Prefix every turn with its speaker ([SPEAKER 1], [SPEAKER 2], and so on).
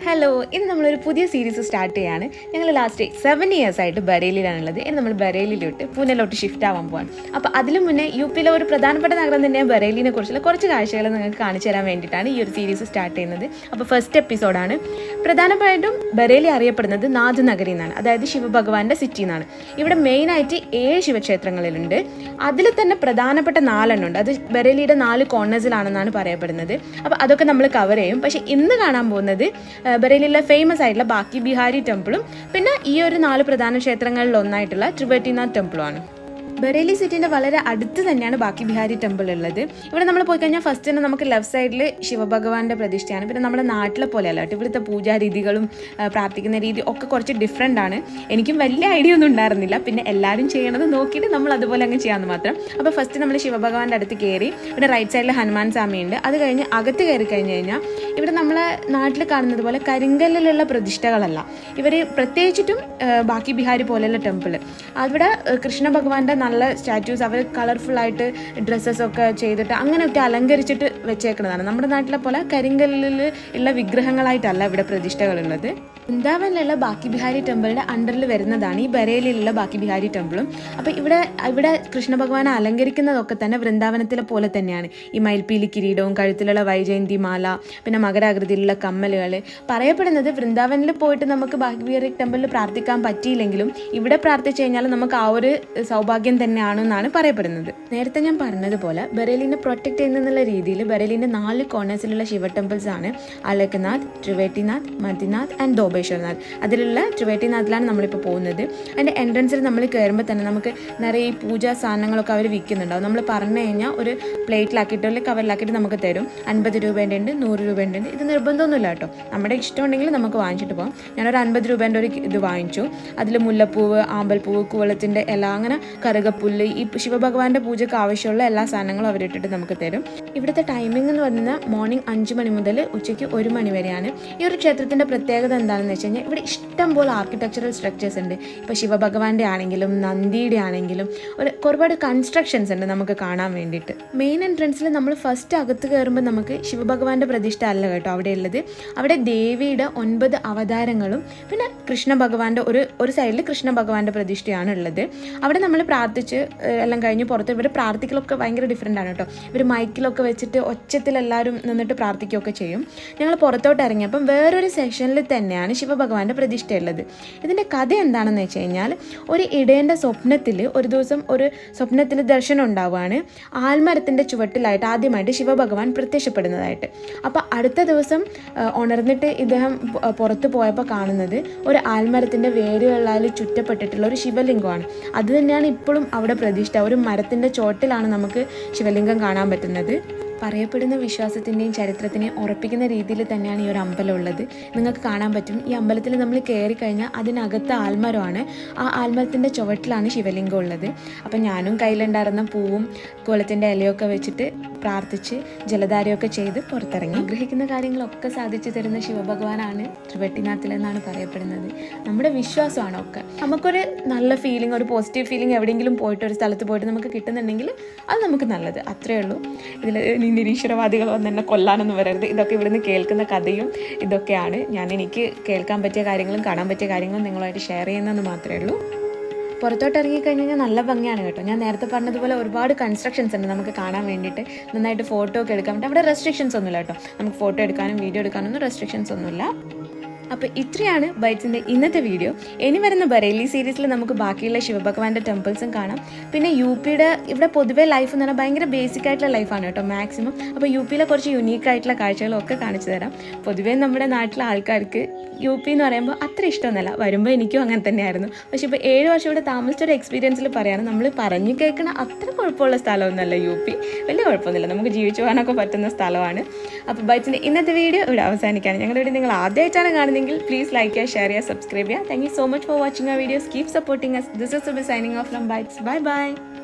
[SPEAKER 1] Hello, ഇന്ന് നമ്മളൊരു പുതിയ സീരീസ് സ്റ്റാർട്ട് ചെയ്യാണ്. ഞങ്ങൾ ലാസ്റ്റ് 7 years ആയിട്ട് ബറേലിയിലാണുള്ളത്. ഇന്ന് നമ്മൾ ബറേലിയിലോട്ട് പൂനെയിലോട്ട് ഷിഫ്റ്റ് ആവാൻ പോവാണ്. അപ്പോൾ അതിനു മുന്നേ യു.പിയിലെ ഒരു പ്രധാനപ്പെട്ട നഗരം തന്നെയാണ് ബറേലിനെ കുറിച്ചുള്ള കുറച്ച് കാഴ്ചകൾ നിങ്ങൾക്ക് കാണിച്ചു തരാൻ വേണ്ടിയിട്ടാണ് ഈ ഒരു സീരീസ് സ്റ്റാർട്ട് ചെയ്യുന്നത്. അപ്പോൾ ഫസ്റ്റ് എപ്പിസോഡാണ്. പ്രധാനമായിട്ടും ബറേലി അറിയപ്പെടുന്നത് നാഥ് നഗരി എന്നാണ്, അതായത് ശിവഭഗവാന്റെ സിറ്റി എന്നാണ്. ഇവിടെ മെയിനായിട്ട് 7 ശിവക്ഷേത്രങ്ങളിലുണ്ട്. അതിൽ തന്നെ പ്രധാനപ്പെട്ട 4 ഉണ്ട്. അത് ബറേലിയുടെ 4 കോർണേഴ്സിലാണെന്നാണ് പറയപ്പെടുന്നത്. അപ്പോൾ അതൊക്കെ നമ്മൾ കവർ ചെയ്യും. പക്ഷേ ഇന്ന് കാണാൻ പോകുന്നത് ബറേലിയിലെ ഫേമസ് ആയിട്ടുള്ള ബാക്കി ബിഹാരി ടെമ്പിളും പിന്നെ ഈ ഒരു 4 പ്രധാന ക്ഷേത്രങ്ങളിൽ ഒന്നായിട്ടുള്ള ത്രിവേട്ടിനാഥ് ടെമ്പിളുമാണ്. ബറേലി സിറ്റിൻ്റെ വളരെ അടുത്ത് തന്നെയാണ് ബാക്കി ബിഹാരി ടെമ്പിൾ ഉള്ളത്. ഇവിടെ നമ്മൾ പോയി കഴിഞ്ഞാൽ ഫസ്റ്റ് തന്നെ നമുക്ക് ലെഫ്റ്റ് സൈഡിൽ ശിവഭഗവാന്റെ പ്രതിഷ്ഠയാണ്. പിന്നെ നമ്മുടെ നാട്ടിലെ പോലെയല്ല കേട്ടോ, ഇവിടുത്തെ പൂജാരീതികളും പ്രാർത്ഥിക്കുന്ന രീതി ഒക്കെ കുറച്ച് ഡിഫറെൻ്റ് ആണ്. എനിക്കും വലിയ ഐഡിയ ഒന്നും ഉണ്ടായിരുന്നില്ല. പിന്നെ എല്ലാവരും ചെയ്യണത് നോക്കിയിട്ട് നമ്മൾ അതുപോലെ അങ്ങ് ചെയ്യാമെന്ന് മാത്രം. അപ്പോൾ ഫസ്റ്റ് നമ്മൾ ശിവഭഗവാന്റെ അടുത്ത് കയറി. ഇവിടെ റൈറ്റ് സൈഡിൽ ഹനുമാൻ സ്വാമിയുണ്ട്. അത് കഴിഞ്ഞ് അകത്ത് കയറി കഴിഞ്ഞ് കഴിഞ്ഞാൽ ഇവിടെ നമ്മളെ നാട്ടിൽ കാണുന്നത് പോലെ കരിങ്കല്ലിലുള്ള പ്രതിഷ്ഠകളല്ല. ഇവർ പ്രത്യേകിച്ചിട്ടും ബാക്കി ബിഹാരി പോലെയുള്ള ടെമ്പിൾ, അവിടെ കൃഷ്ണ ഭഗവാന്റെ നല്ല സ്റ്റാറ്റ്യൂസ് അവർ കളർഫുള്ളായിട്ട് ഡ്രസ്സസൊക്കെ ചെയ്തിട്ട് അങ്ങനെയൊക്കെ അലങ്കരിച്ചിട്ട് വെച്ചേക്കുന്നതാണ്. നമ്മുടെ നാട്ടിലെ പോലെ കരിങ്കല്ലിൽ ഉള്ള വിഗ്രഹങ്ങളായിട്ടല്ല ഇവിടെ പ്രതിഷ്ഠകളുള്ളത്. വൃന്ദാവനിലുള്ള ബാക്കി ബിഹാരി ടെമ്പിളിൻ്റെ അണ്ടറിൽ വരുന്നതാണ് ഈ ബറേലിയിലുള്ള ബാക്കി ബിഹാരി ടെമ്പിളും. അപ്പോൾ ഇവിടെ കൃഷ്ണ ഭഗവാനെ അലങ്കരിക്കുന്നതൊക്കെ തന്നെ വൃന്ദാവനത്തിലെ പോലെ തന്നെയാണ്. ഈ മയിൽപ്പീലി കിരീടവും കഴുത്തിലുള്ള വൈജയന്തി മാല, പിന്നെ മകരാകൃതിയിലുള്ള കമ്മലുകൾ. പറയപ്പെടുന്നത് വൃന്ദാവനിൽ പോയിട്ട് നമുക്ക് ബാക്കി ബിഹാരി ടെമ്പിളിൽ പ്രാർത്ഥിക്കാൻ പറ്റിയില്ലെങ്കിലും ഇവിടെ പ്രാർത്ഥിച്ചു കഴിഞ്ഞാൽ നമുക്ക് ആ ഒരു സൗഭാഗ്യം തന്നെയാണെന്നാണ് പറയപ്പെടുന്നത്. നേരത്തെ ഞാൻ പറഞ്ഞതുപോലെ ബറേലിനെ പ്രൊട്ടക്ട് ചെയ്യുന്നുള്ള രീതിയിൽ ബറേലിൻ്റെ 4 കോർണേഴ്സിലുള്ള ശിവ ടെമ്പിൾസ് ആണ് അലക്നാഥ്, ത്രിവേട്ടിനാഥ്, മദിനാഥ് ആൻഡ് ധോബേശ്വർനാഥ്. അതിലുള്ള ത്രിവേട്ടിനാഥിലാണ് നമ്മളിപ്പോൾ പോകുന്നത്. അതിൻ്റെ എൻട്രൻസിൽ നമ്മൾ കയറുമ്പോൾ തന്നെ നമുക്ക് നിറയെ ഈ പൂജാ സാധനങ്ങളൊക്കെ അവർ വിൽക്കുന്നുണ്ടാവും. നമ്മൾ പറഞ്ഞു കഴിഞ്ഞാൽ ഒരു പ്ലേറ്റിലാക്കിയിട്ട് അല്ലെങ്കിൽ കവറിലാക്കിയിട്ട് നമുക്ക് തരും. 50 രൂപേൻ്റെ ഉണ്ട്, 100 രൂപേൻ്റെ ഉണ്ട്. ഇത് നിർബന്ധമൊന്നുമില്ല കേട്ടോ, നമ്മുടെ ഇഷ്ടമുണ്ടെങ്കിൽ നമുക്ക് വാങ്ങിച്ചിട്ട് പോകാം. ഞാനൊരു 50 രൂപേൻ്റെ ഒരു ഇത് വാങ്ങിച്ചു. അതിൽ മുല്ലപ്പൂവ്, ആമ്പൽപ്പൂവ്, കൂവളത്തിൻ്റെ ഇല, അങ്ങനെ കറുകപ്പുല്ല്, ഈ ശിവഭഗവാന്റെ പൂജയ്ക്ക് ആവശ്യമുള്ള എല്ലാ സാധനങ്ങളും അവരിട്ടിട്ട് നമുക്ക് തരും. ഇവിടുത്തെ ടൈമിംഗ് എന്ന് പറയുന്നത് മോർണിംഗ് 5 മണി മുതൽ ഉച്ചയ്ക്ക് 1 മണി വരെയാണ്. ഈ ഒരു ക്ഷേത്രത്തിൻ്റെ പ്രത്യേകത എന്താണെന്ന് വെച്ച് കഴിഞ്ഞാൽ ഇവിടെ ഇഷ്ടംപോലെ ആർക്കിടെക്ചറൽ സ്ട്രക്ചേഴ്സ് ഉണ്ട്. ഇപ്പോൾ ശിവഭഗവാന്റെ ആണെങ്കിലും നന്ദിയുടെ ആണെങ്കിലും ഒരുപാട് കൺസ്ട്രക്ഷൻസ് ഉണ്ട് നമുക്ക് കാണാൻ വേണ്ടിയിട്ട്. മെയിൻ എൻട്രൻസിൽ നമ്മൾ ഫസ്റ്റ് അകത്ത് കയറുമ്പോൾ നമുക്ക് ശിവഭഗവാന്റെ പ്രതിഷ്ഠ അല്ല കേട്ടോ അവിടെ ഉള്ളത്. അവിടെ ദേവിയുടെ 9 അവതാരങ്ങളും പിന്നെ കൃഷ്ണ ഭഗവാന്റെ ഒരു സൈഡിൽ കൃഷ്ണ ഭഗവാന്റെ പ്രതിഷ്ഠയാണ് ഉള്ളത്. അവിടെ നമ്മൾ പ്രാർത്ഥിച്ച് എല്ലാം കഴിഞ്ഞ് പുറത്ത് ഇവർ പ്രാർത്ഥിക്കലൊക്കെ ഭയങ്കര ഡിഫറെൻ്റ് ആണ് കേട്ടോ. ഇവർ മൈക്കിലൊക്കെ വെച്ചിട്ട് ഒച്ചത്തിൽ എല്ലാവരും നിന്നിട്ട് പ്രാർത്ഥിക്കുകയൊക്കെ ചെയ്യും. ഞങ്ങൾ പുറത്തോട്ട് ഇറങ്ങിയപ്പം വേറൊരു സെക്ഷനിൽ തന്നെയാണ് ശിവഭഗവാന്റെ പ്രതിഷ്ഠ ഉള്ളത്. ഇതിൻ്റെ കഥ എന്താണെന്ന് വെച്ച് കഴിഞ്ഞാൽ ഒരു ഇടയൻ്റെ സ്വപ്നത്തിൽ ഒരു ദിവസം ഒരു സ്വപ്നത്തിൽ ദർശനം ഉണ്ടാവുകയാണ്. ആൽമരത്തിൻ്റെ ചുവട്ടിലായിട്ട് ആദ്യമായിട്ട് ശിവഭഗവാൻ പ്രത്യക്ഷപ്പെടുന്നതായിട്ട്. അപ്പോൾ അടുത്ത ദിവസം ഉണർന്നിട്ട് ഇദ്ദേഹം പുറത്ത് പോയപ്പോൾ കാണുന്നത് ഒരു ആൽമരത്തിൻ്റെ വേരുകളാൽ ചുറ്റപ്പെട്ടിട്ടുള്ള ഒരു ശിവലിംഗമാണ്. അത് തന്നെയാണ് ഇപ്പോഴും അവിടെ പ്രതിഷ്ഠ. ഒരു മരത്തിൻ്റെ ചോട്ടിലാണ് നമുക്ക് ശിവലിംഗം കാണാൻ പറ്റുന്നത്. പറയപ്പെടുന്ന വിശ്വാസത്തിൻ്റെയും ചരിത്രത്തിനെയും ഉറപ്പിക്കുന്ന രീതിയിൽ തന്നെയാണ് ഈ ഒരു അമ്പലം ഉള്ളത്. നിങ്ങൾക്ക് കാണാൻ പറ്റും, ഈ അമ്പലത്തിൽ നമ്മൾ കയറി കഴിഞ്ഞാൽ അതിനകത്ത് ആൽമരമാണ്. ആ ആൽമരത്തിൻ്റെ ചുവട്ടിലാണ് ശിവലിംഗം ഉള്ളത്. അപ്പം ഞാനും കയ്യിലുണ്ടായിരുന്ന പൂവും കുളത്തിൻ്റെ ഇലയൊക്കെ വെച്ചിട്ട് പ്രാർത്ഥിച്ച് ജലധാരയൊക്കെ ചെയ്ത് പുറത്തിറങ്ങി. ആഗ്രഹിക്കുന്ന കാര്യങ്ങളൊക്കെ സാധിച്ചു തരുന്ന ശിവഭഗവാനാണ് ത്രിവേട്ടിനാഥിലെന്നാണ് പറയപ്പെടുന്നത്. നമ്മുടെ വിശ്വാസമാണ് ഒക്കെ. നമുക്കൊരു നല്ല ഫീലിംഗ്, ഒരു പോസിറ്റീവ് ഫീലിംഗ് എവിടെയെങ്കിലും പോയിട്ട് ഒരു സ്ഥലത്ത് പോയിട്ട് നമുക്ക് കിട്ടുന്നുണ്ടെങ്കിൽ അത് നമുക്ക് നല്ലത്. അത്രയേ ഉള്ളൂ. ഇതിൽ നിരീശ്വരവാദികൾ വന്ന് എന്നെ കൊല്ലാനൊന്നും വരരുത്. ഇതൊക്കെ ഇവിടുന്ന് കേൾക്കുന്ന കഥയും ഇതൊക്കെയാണ്. എനിക്ക് കേൾക്കാൻ പറ്റിയ കാര്യങ്ങളും കാണാൻ പറ്റിയ കാര്യങ്ങളും നിങ്ങളുമായിട്ട് ഷെയർ ചെയ്യുന്നതെന്ന് മാത്രമേ ഉള്ളൂ. പുറത്തോട്ട് ഇറങ്ങിക്കഴിഞ്ഞാൽ നല്ല ഭംഗിയാണ് കേട്ടോ. ഞാൻ നേരത്തെ പറഞ്ഞതുപോലെ ഒരുപാട് കൺസ്ട്രക്ഷൻസ് ഉണ്ട് നമുക്ക് കാണാൻ വേണ്ടിയിട്ട്. നന്നായിട്ട് ഫോട്ടോ ഒക്കെ എടുക്കാൻ പറ്റും. അവിടെ റെസ്ട്രിക്ഷൻസ് ഒന്നുമില്ല കേട്ടോ. നമുക്ക് ഫോട്ടോ എടുക്കാനും വീഡിയോ എടുക്കാനൊന്നും റെസ്ട്രിക്ഷൻസ് ഒന്നുമില്ല. അപ്പോൾ ഇത്രയാണ് ബൈറ്റ്സിൻ്റെ ഇന്നത്തെ വീഡിയോ. ഇനി വരുന്ന ബറേലി സീരീസിൽ നമുക്ക് ബാക്കിയുള്ള ശിവഭഗവാന്റെ ടെമ്പിൾസും കാണാം. പിന്നെ യു.പിയുടെ ഇവിടെ പൊതുവേ ലൈഫ് എന്ന് പറഞ്ഞാൽ ഭയങ്കര ബേസിക് ആയിട്ടുള്ള ലൈഫാണ് കേട്ടോ മാക്സിമം. അപ്പോൾ യു.പിയിലെ കുറച്ച് യുണീക്ക് ആയിട്ടുള്ള കാഴ്ചകളൊക്കെ കാണിച്ചു തരാം. പൊതുവേ നമ്മുടെ നാട്ടിലെ ആൾക്കാർക്ക് യു.പി എന്ന് പറയുമ്പോൾ അത്ര ഇഷ്ടമൊന്നുമല്ല. വരുമ്പോൾ എനിക്കും അങ്ങനെ തന്നെയായിരുന്നു. പക്ഷേ ഇപ്പോൾ 7 വർഷം ഇവിടെ താമസിച്ചൊരു എക്സ്പീരിയൻസിൽ പറയുകയാണ്, നമ്മൾ പറഞ്ഞു കേൾക്കണ അത്ര കുഴപ്പമുള്ള സ്ഥലമൊന്നുമല്ല യു.പി. വലിയ കുഴപ്പമൊന്നുമില്ല, നമുക്ക് ജീവിച്ചു പോകാനൊക്കെ പറ്റുന്ന സ്ഥലമാണ്. അപ്പോൾ ബൈറ്റ്സിൻ്റെ ഇന്നത്തെ വീഡിയോ ഇവിടെ അവസാനിക്കുകയാണ്. ഞങ്ങളുടെ വീഡിയോ നിങ്ങൾ ആദ്യമായിട്ടാണ് കാണുന്നത്, please like, share, subscribe. Thank you so much for watching our videos. Keep supporting us. This is Subhi signing off from Bytes. Bye bye.